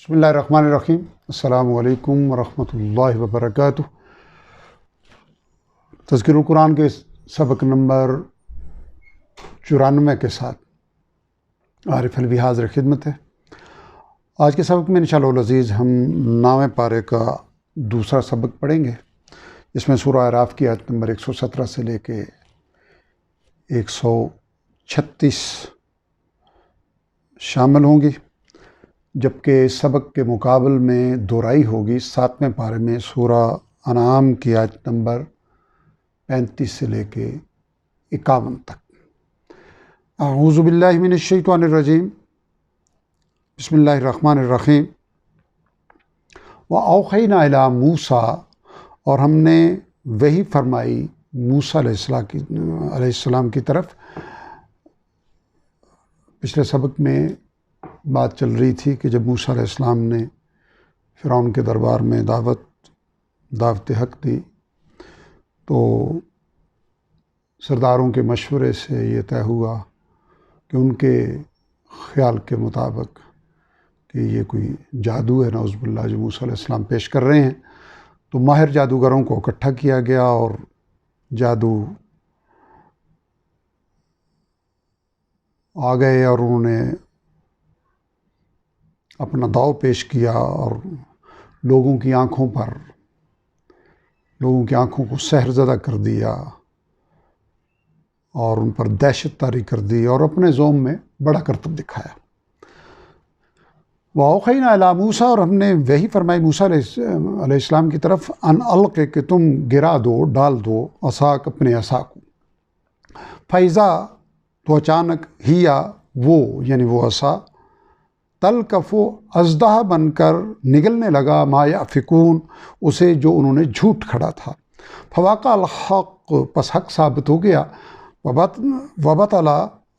بسم اللہ الرحمن الرحیم۔ السلام علیکم ورحمۃ اللہ وبرکاتہ۔ تذکر القرآن کے سبق نمبر 94 کے ساتھ عارف الوی حاضر خدمت ہے۔ آج کے سبق میں انشاءاللہ العزیز ہم 9ویں پارے کا دوسرا سبق پڑھیں گے، اس میں سورہ اعراف کی آیت نمبر 117 سے لے کے 136 شامل ہوں گی، جبکہ سبق کے مقابل میں دہرائی ہوگی 7ویں پارے میں سورہ انعام کی آیت نمبر 35 سے لے کے 51 تک۔ اعوذ باللہ من الشیطان الرجیم، بسم اللہ الرحمن الرحیم۔ وَأَوْحَيْنَا إِلَىٰ مُوسَىٰ، اور ہم نے وحی فرمائی موسیٰ علیہ السلام کی طرف۔ پچھلے سبق میں بات چل رہی تھی کہ جب موسیٰ علیہ السلام نے فرعون کے دربار میں دعوت حق دی تو سرداروں کے مشورے سے یہ طے ہوا کہ ان کے خیال کے مطابق کہ یہ کوئی جادو ہے نعوذ باللہ جو موسیٰ علیہ السلام پیش کر رہے ہیں، تو ماہر جادوگروں کو اکٹھا کیا گیا اور جادو آ گئے اور انہوں نے اپنا داؤ پیش کیا اور لوگوں کی آنکھوں کو سحر زدہ کر دیا اور ان پر دہشت طاری کر دی اور اپنے زوم میں بڑا کرتب دکھایا۔ وَأَوْحَيْنَا إِلَىٰ مُوسَىٰ، اور ہم نے وحی فرمائی موسیٰ علیہ السلام کی طرف، ان القِ، کہ تم گرا دو، ڈال دو، عصاک، اپنے عصا کو۔ فَإِذَا، تو اچانک، ہیا، وہ یعنی وہ عصا، تلقف، ازدہ بن کر نگلنے لگا، ما یأفکون، اسے جو انہوں نے جھوٹ کھڑا تھا۔ فواقع الحق، پس حق ثابت ہو گیا، وبطل،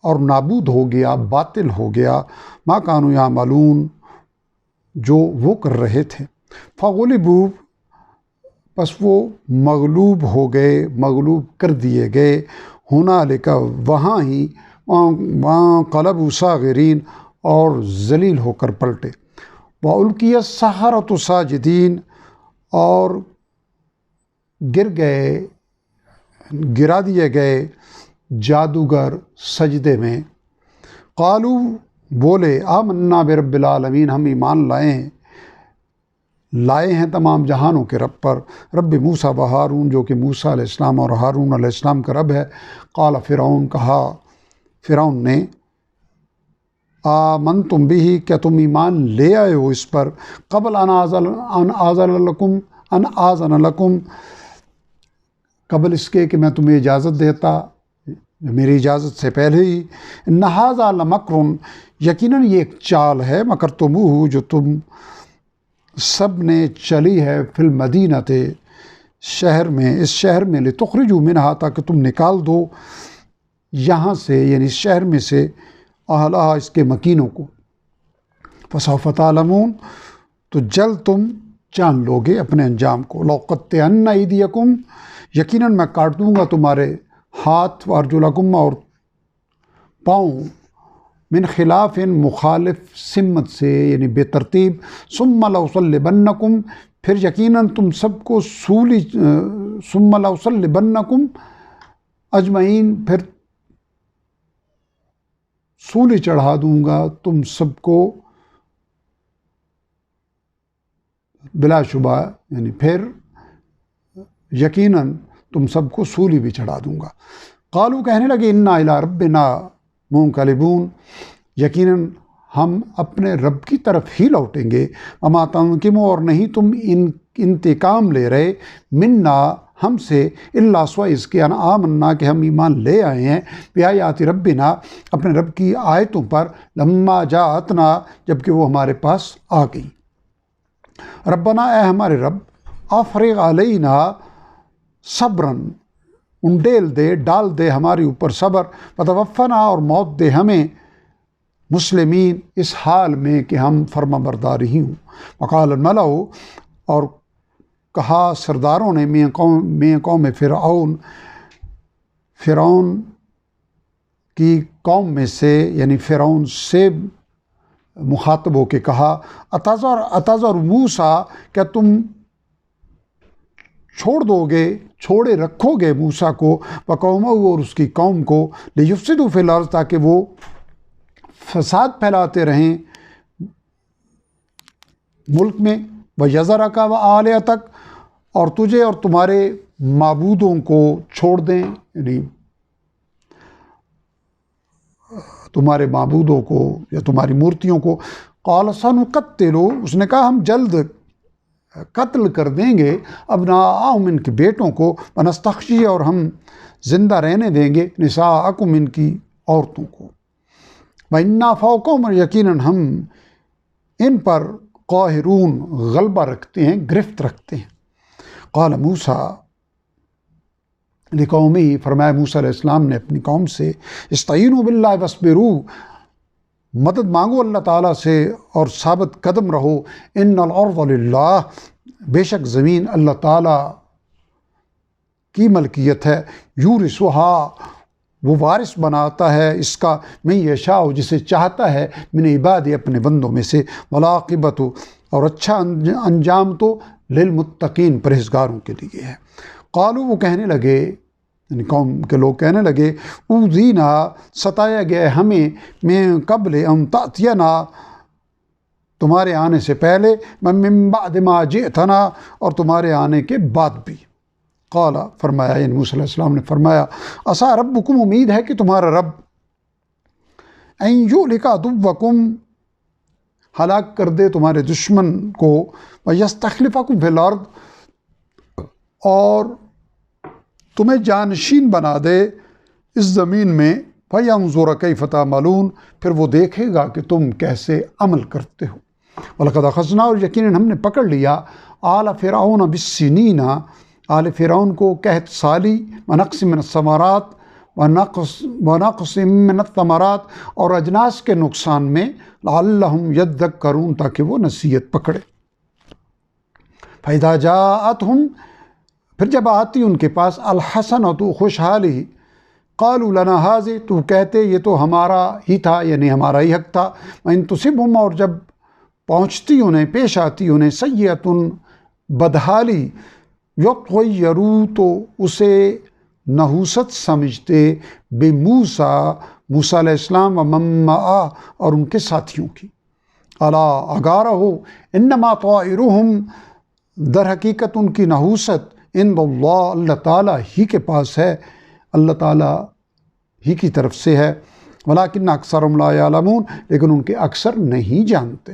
اور نابود ہو گیا، باطل ہو گیا، ما کانوا یعملون، جو وہ کر رہے تھے۔ فغلبوا، پس وہ مغلوب ہو گئے، مغلوب کر دیے گئے، ہنالک، وہاں ہی، وانقلبوا صاغرین، اور ذلیل ہو کر پلٹے۔ وَأُلْقِيَ السَّحَرَةُ ساجدین، اور گرا دیے گئے جادوگر سجدے میں۔ قالوا، بولے، آمنا برب العالمین، ہم ایمان لائے ہیں تمام جہانوں کے رب پر، رب موسیٰ و ہارون، جو کہ موسیٰ علیہ السلام اور ہارون علیہ السلام کا رب ہے۔ قال فرعون، کہا فرعون نے، آمنتم بہ، کیا تم ایمان لے آئے ہو اس پر، قبل ان آذن لکم، قبل اس کے کہ میں تمہیں اجازت دیتا، میری اجازت سے پہلے ہی۔ ان ھذا لمکر، یقیناً یہ ایک چال ہے، مکرتموہ، جو تم سب نے چلی ہے، فی المدینۃ، شہر میں، اس شہر میں، لتخرجوا منہا، تاکہ تم نکال دو یہاں سے، یعنی اس شہر میں سے، اہلہا، اس کے مکینوں کو۔ فسوف تعلمون، تو جلد تم جان لوگے اپنے انجام کو۔ لأقطعن ایدیکم، یقیناً میں کاٹ دوں گا تمہارے ہاتھ، وارجلکم، اور پاؤں، من خلاف، مخالف سمت سے، یعنی بے ترتیب، ثم لأصلبنکم، پھر یقیناً تم سب کو ثم لأصلبنکم اجمعین، پھر سولی چڑھا دوں گا تم سب کو بلا شبہ، یعنی پھر یقیناً تم سب کو سولی بھی چڑھا دوں گا۔ قالوا، کہنے لگے، انا الی ربنا منقلبون، یقیناً ہم اپنے رب کی طرف ہی لوٹیں گے۔ وما تنقموا، اور نہیں تم انتقام لے رہے، منا، ہم سے، الا سوائے اس کے، ان آمنا، کہ ہم ایمان لے آئے ہیں، بآیات ربنا، اپنے رب کی آیتوں پر، لما جاءتنا، جبکہ وہ ہمارے پاس آ گئی۔ ربنا، اے ہمارے رب، افرغ علینا صبراً، انڈیل دے، ڈال دے ہمارے اوپر صبر، وتوفنا، اور موت دے ہمیں، مسلمین، اس حال میں کہ ہم فرما بردار ہی ہوں۔ وقال الملأ، اور کہا سرداروں نے، میں قوم فرعون کی قوم میں سے، یعنی فرعون سے مخاطب ہو کے کہا اتذر موسیٰ، کیا تم چھوڑے رکھو گے موسیٰ کو وقومہ اور اس کی قوم کو لیفسدوا فی الارض، تاکہ وہ فساد پھیلاتے رہیں ملک میں، ویذرک وآلہتک، اور تجھے اور تمہارے معبودوں کو چھوڑ دیں، یعنی تمہارے معبودوں کو یا تمہاری مورتیوں کو. قال سنقتل، اس نے کہا ہم جلد قتل کر دیں گے ابناءہم، ان کے بیٹوں کو، ونستحیی، اور ہم زندہ رہنے دیں گے نساءکم، ان کی عورتوں کو. وَإِنَّا فَوْقَهُمْ، اور یقیناً ہم ان پر قاہرون، غلبہ رکھتے ہیں، گرفت رکھتے ہیں. قال موسیٰ لقومہ، فرمایا موسیٰ علیہ السلام نے اپنی قوم سے استعینوا باللہ واصبروا، مدد مانگو اللہ تعالیٰ سے اور ثابت قدم رہو. ان الارض للہ، بے شک زمین اللہ تعالیٰ کی ملکیت ہے. یورثھا، وہ وارث بناتا ہے اس کا، من یشاء، جسے چاہتا ہے، من عبادہ، اپنے بندوں میں سے. والعاقبۃ، اور اچھا انجام تو للمتقین، پرہیزگاروں کے لیے ہے. قالوا، وہ کہنے لگے، یعنی قوم کے لوگ کہنے لگے، اوذینا، ستایا گیا ہمیں، من قبل ان تأتینا، تمہارے آنے سے پہلے، من بعد ما جئتنا، اور تمہارے آنے کے بعد بھی. قال، فرمایا، یعنی موسیٰ علیہ السلام نے فرمایا، عسیٰ ربکم، امید ہے کہ تمہارا رب، ان یہلک عدوکم، ہلاک کر دے تمہارے دشمن کو، ویستخلفکم فی الارض، اور تمہیں جانشین بنا دے اس زمین میں. فینظر کیف تعملون، پھر وہ دیکھے گا کہ تم کیسے عمل کرتے ہو. وَلَقَدْ أَخَذْنَا، اور یقیناً ہم نے پکڑ لیا، آل فرعون بالسنین، آل فرعون کو قحط سالی، ونقص من الثمرات، ونقص من الثمرات، اور اجناس کے نقصان میں، لعلہم یذکرون، تاکہ وہ نصیحت پکڑے. فَإِذَا جَاءَتْهُمْ، پھر جب آتی ان کے پاس، الحسنۃ، خوشحالی، قالوا لنا ھذہ، تو کہتے یہ تو ہمارا ہی تھا، یعنی ہمارا ہی حق تھا. وَإِن تصبهم، اور جب پہنچتی انہیں، پیش آتی انہیں، سیئۃ، بدحالی، یطیروا، تو اسے نحوست سمجھتے، بموسیٰ، موسیٰ علیہ السلام، ومن معہ، اور ان کے ساتھیوں کی. الا، آگاہ ہو، انما طائرهم، در حقیقت ان کی نحوست، عند اللہ، اللہ تعالیٰ ہی کے پاس ہے، اللہ تعالیٰ ہی کی طرف سے ہے. ولکن اکثرهم لا یعلمون، لیکن ان کے اکثر نہیں جانتے.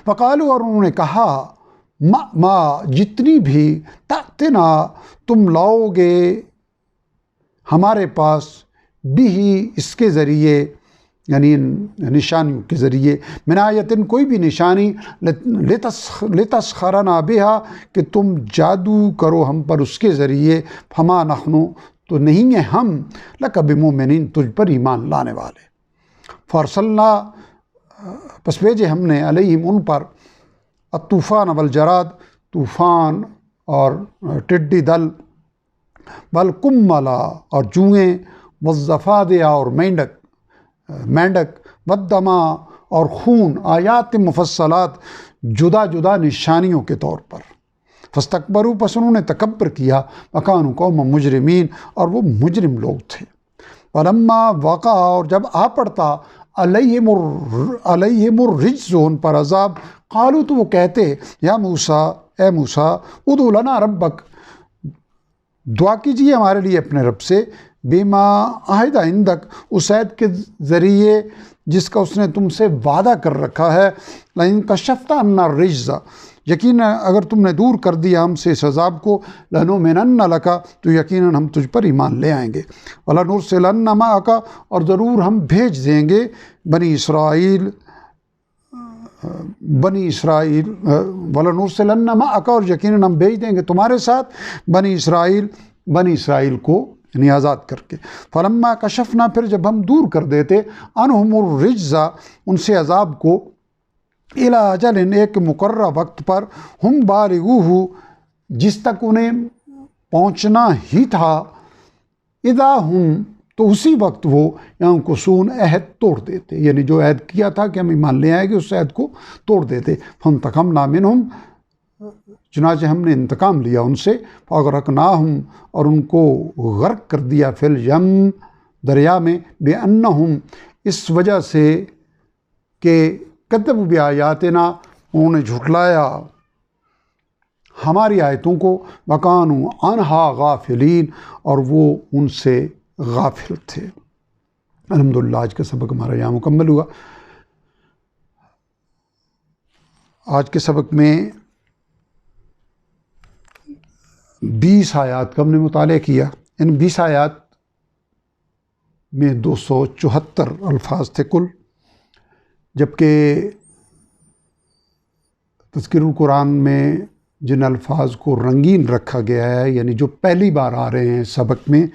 وقالوا، اور انہوں نے کہا، ما، جتنی بھی، تأتنا، تم لاؤ گے ہمارے پاس، بھی، اس کے ذریعے، یعنی نشانیوں کے ذریعے، من آیتن، کوئی بھی نشانی، لتسخرنا بہا، کہ تم جادو کرو ہم پر اس کے ذریعے. فما نحن، تو نہیں ہیں ہم، لک بمؤمنین، تجھ پر ایمان لانے والے. فارسلنا، پس بھیجے ہم نے، علیہم، ان پر، الطوفان والجراد، طوفان اور ٹڈی دل، والقملا، اور جوئیں، والضفادع، اور مینڈک، والدما، اور خون، آیات مفصلات، جدا جدا نشانیوں کے طور پر. فاستکبروا، پس انہوں نے تکبر کیا، وکانوا قوما مجرمین، اور وہ مجرم لوگ تھے. ولما وقع، اور جب آ پڑتا، علیہم الرجز، ان پر عذاب، قالوا، تو وہ کہتے، یا موسیٰ، اے موسیٰ، ادعو لنا ربک، دعا کیجیے ہمارے لیے اپنے رب سے، بما عہد عندک، اس عہد کے ذریعے جس کا اس نے تم سے وعدہ کر رکھا ہے. لئن کشفت عنا الرجز، یقیناً اگر تم نے دور کر دیا ہم سے اس عذاب کو، لنؤمنن لک، تو یقیناً ہم تجھ پر ایمان لے آئیں گے. ولنرسلن معک، اور ضرور ہم بھیج دیں گے، بنی اسرائیل، ولنرسلن معک، اور یقیناً ہم بھیج دیں گے تمہارے ساتھ، بنی اسرائیل کو، یعنی آزاد کر کے. فلما کشفنا، پھر جب ہم دور کر دیتے، عنہم الرجز، ان سے عذاب کو، الی اجل، ایک مقررہ وقت پر، ہم بالغوہ، جس تک انہیں پہنچنا ہی تھا، اذا ہم، تو اسی وقت وہ ینقصون عہد توڑ دیتے، یعنی جو عہد کیا تھا کہ ہم ایمان لے آئیں گے اس عہد کو توڑ دیتے۔ فانتقمنا منہم، چنانچہ ہم نے انتقام لیا ان سے، فاغرقناہم، اور ان کو غرق کر دیا، فی الیم، دریا میں، بانہم، اس وجہ سے کہ کذبوا بآیاتنا، انہوں نے جھٹلایا ہماری آیتوں کو، وکانوا عنہا غافلین، اور وہ ان سے غافل تھے۔ الحمدللہ آج کا سبق ہمارا یہاں مکمل ہوا۔ آج کے سبق میں 20 آیات کا ہم نے مطالعہ کیا۔ ان 20 آیات میں 274 الفاظ تھے کل، جبکہ تذکیر القرآن میں جن الفاظ کو رنگین رکھا گیا ہے، یعنی جو پہلی بار آ رہے ہیں سبق میں،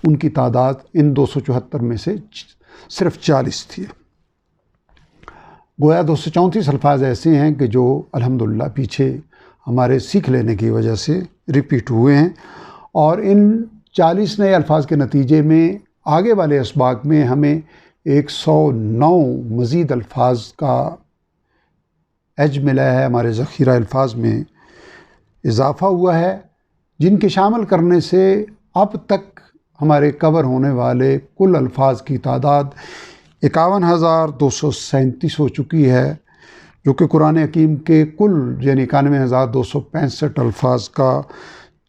ان کی تعداد ان 274 میں سے صرف 40 تھی۔ گویا 234 الفاظ ایسے ہیں کہ جو الحمدللہ پیچھے ہمارے سیکھ لینے کی وجہ سے ریپیٹ ہوئے ہیں، اور ان 40 نئے الفاظ کے نتیجے میں آگے والے اسباق میں ہمیں 109 مزید الفاظ کا ایج ملا ہے، ہمارے ذخیرہ الفاظ میں اضافہ ہوا ہے، جن کے شامل کرنے سے اب تک ہمارے کور ہونے والے کل الفاظ کی تعداد 51,237 ہو چکی ہے، جو کہ قرآن حکیم کے کل یعنی 91,265 الفاظ کا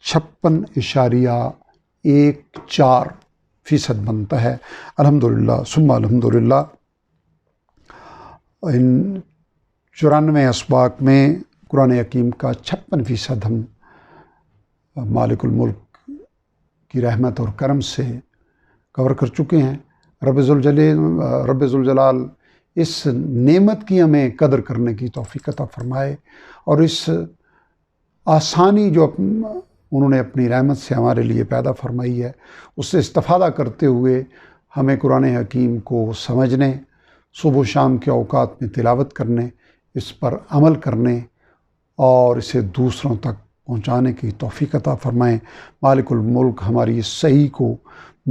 56.14% بنتا ہے۔ الحمدللہ ثم الحمدللہ۔ ان 94 اسباق میں قرآن حکیم کا 56% ہم مالک الملک کی رحمت اور کرم سے کور کر چکے ہیں۔ رب ذوالجلال اس نعمت کی ہمیں قدر کرنے کی توفیق عطا فرمائے، اور اس آسانی جو انہوں نے اپنی رحمت سے ہمارے لیے پیدا فرمائی ہے، اس سے استفادہ کرتے ہوئے ہمیں قرآن حکیم کو سمجھنے، صبح و شام کے اوقات میں تلاوت کرنے، اس پر عمل کرنے اور اسے دوسروں تک پہنچانے کی توفیق عطا فرمائیں۔ مالک الملک ہماری اس سعی کو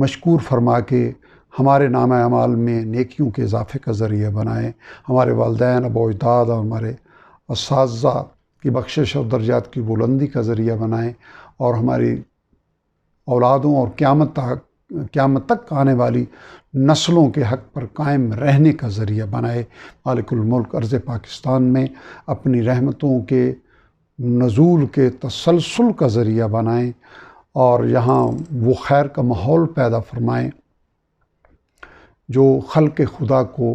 مشکور فرما کے ہمارے نام اعمال میں نیکیوں کے اضافے کا ذریعہ بنائیں، ہمارے والدین، ابا و اجداد اور ہمارے اساتذہ کی بخشش اور درجات کی بلندی کا ذریعہ بنائیں، اور ہماری اولادوں اور قیامت تک آنے والی نسلوں کے حق پر قائم رہنے کا ذریعہ بنائے۔ مالک الملک ارض پاکستان میں اپنی رحمتوں کے نزول کے تسلسل کا ذریعہ بنائیں، اور یہاں وہ خیر کا ماحول پیدا فرمائیں جو خلق خدا کو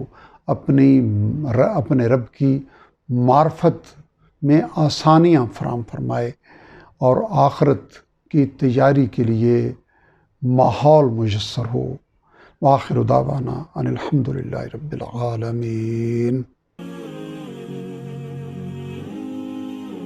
اپنے رب کی معرفت میں آسانیاں فراہم فرمائے، اور آخرت کی تیاری کے لیے ماحول میسر ہو۔ وآخر دعوانا ان الحمدللہ رب العالمین۔